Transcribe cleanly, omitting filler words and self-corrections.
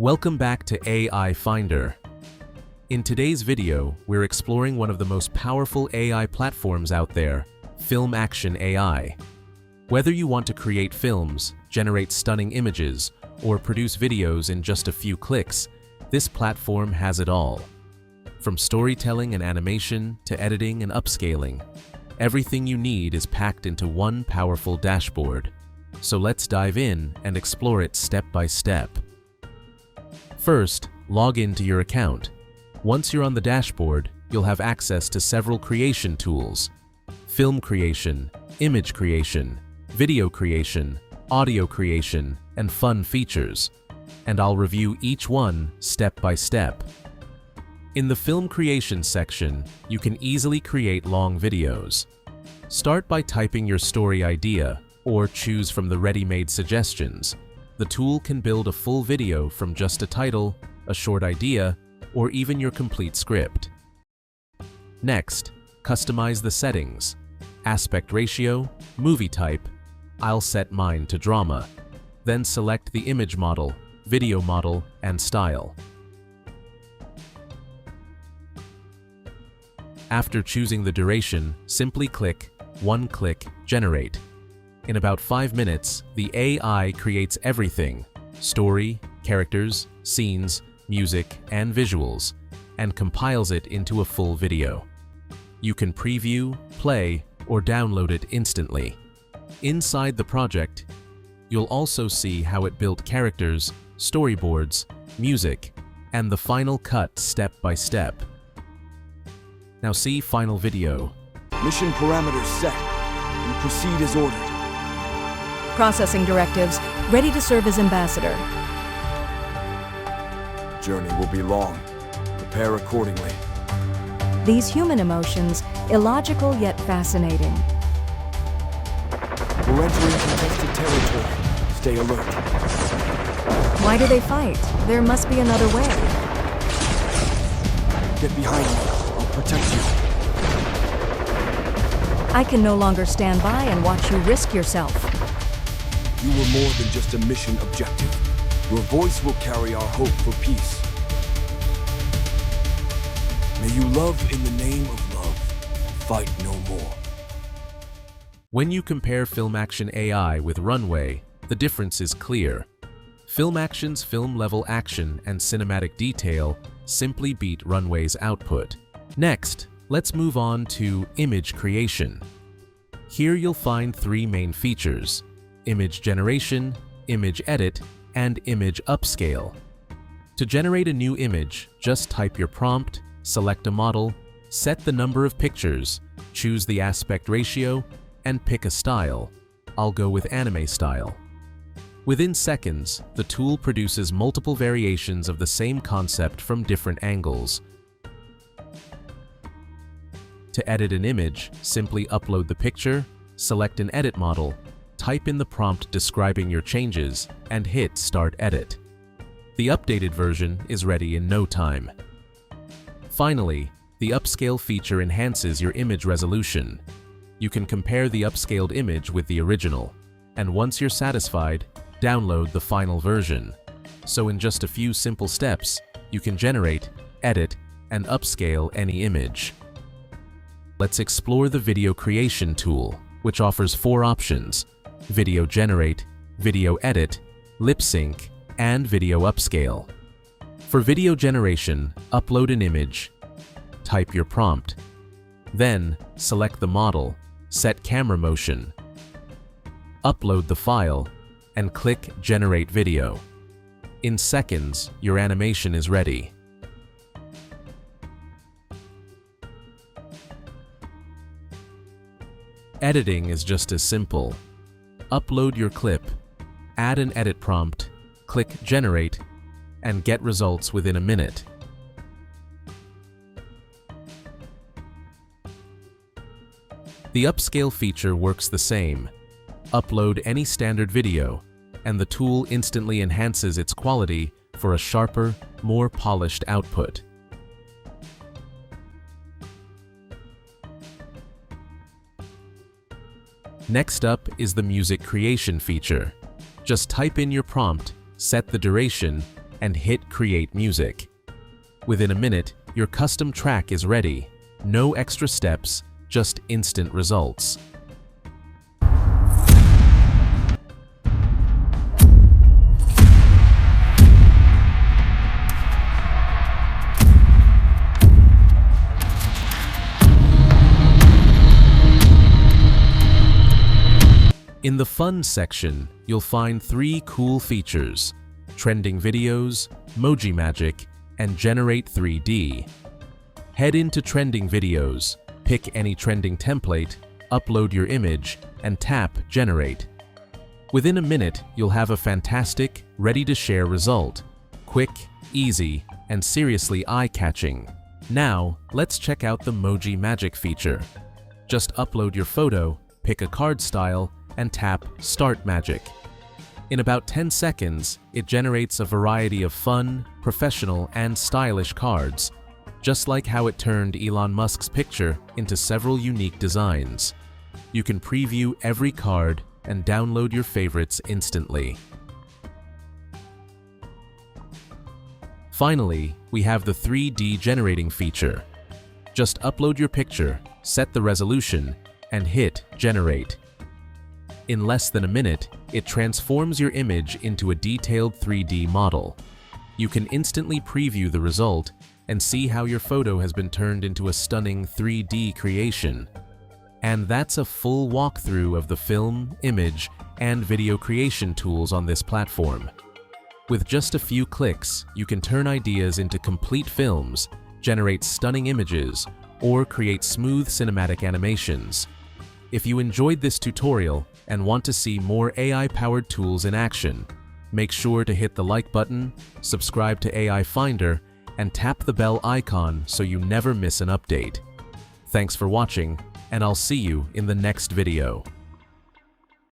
Welcome back to AI Finder. In today's video, we're exploring one of the most powerful AI platforms out there, FilmAction.ai. Whether you want to create films, generate stunning images, or produce videos in just a few clicks, this platform has it all. From storytelling and animation to editing and upscaling, everything you need is packed into one powerful dashboard. So let's dive in and explore it step by step. First, log into your account. Once you're on the dashboard, you'll have access to several creation tools: film creation, image creation, video creation, audio creation, and fun features. And I'll review each one step by step. In the film creation section, you can easily create long videos. Start by typing your story idea, or choose from the ready-made suggestions. The tool can build a full video from just a title, a short idea, or even your complete script. Next, customize the settings. Aspect ratio, movie type. I'll set mine to drama. Then select the image model, video model, and style. After choosing the duration, simply click Generate. In about 5 minutes, the AI creates everything: story, characters, scenes, music, and visuals, and compiles it into a full video. You can preview, play, or download it instantly. Inside the project, you'll also see how it built characters, storyboards, music, and the final cut step by step. Now see final video. Mission parameters set. We proceed as ordered. Processing directives, ready to serve as ambassador. Journey will be long. Prepare accordingly. These human emotions, illogical yet fascinating. We're entering contested territory. Stay alert. Why do they fight? There must be another way. Get behind me. I'll protect you. I can no longer stand by and watch you risk yourself. You were more than just a mission objective. Your voice will carry our hope for peace. May you love in the name of love, fight no more. When you compare FilmAction.ai with Runway, the difference is clear. FilmAction's film-level action and cinematic detail simply beat Runway's output. Next, let's move on to image creation. Here you'll find 3 main features: image generation, image edit, and image upscale. To generate a new image, just type your prompt, select a model, set the number of pictures, choose the aspect ratio, and pick a style. I'll go with anime style. Within seconds, the tool produces multiple variations of the same concept from different angles. To edit an image, simply upload the picture, select an edit model, type in the prompt describing your changes, and hit Start Edit. The updated version is ready in no time. Finally, the upscale feature enhances your image resolution. You can compare the upscaled image with the original, and once you're satisfied, download the final version. So in just a few simple steps, you can generate, edit, and upscale any image. Let's explore the video creation tool, which offers 4 options: video generate, video edit, lip sync, and video upscale. For video generation, upload an image, type your prompt, then select the model, set camera motion, upload the file, and click Generate Video. In seconds, your animation is ready. Editing is just as simple. Upload your clip, add an edit prompt, click Generate, and get results within a minute. The upscale feature works the same. Upload any standard video, and the tool instantly enhances its quality for a sharper, more polished output. Next up is the music creation feature. Just type in your prompt, set the duration, and hit Create Music. Within a minute, your custom track is ready. No extra steps, just instant results. In the Fun section, you'll find 3 cool features: Trending Videos, Emoji Magic, and Generate 3D. Head into Trending Videos, pick any trending template, upload your image, and tap Generate. Within a minute, you'll have a fantastic, ready-to-share result. Quick, easy, and seriously eye-catching. Now, let's check out the Emoji Magic feature. Just upload your photo, pick a card style, and tap Start Magic. In about 10 seconds, it generates a variety of fun, professional, and stylish cards, just like how it turned Elon Musk's picture into several unique designs. You can preview every card and download your favorites instantly. Finally, we have the 3D generating feature. Just upload your picture, set the resolution, and hit Generate. In less than a minute, it transforms your image into a detailed 3D model. You can instantly preview the result and see how your photo has been turned into a stunning 3D creation. And that's a full walkthrough of the film, image, and video creation tools on this platform. With just a few clicks, you can turn ideas into complete films, generate stunning images, or create smooth cinematic animations. If you enjoyed this tutorial and want to see more AI-powered tools in action, make sure to hit the like button, subscribe to AI Finder, and tap the bell icon so you never miss an update. Thanks for watching, and I'll see you in the next video.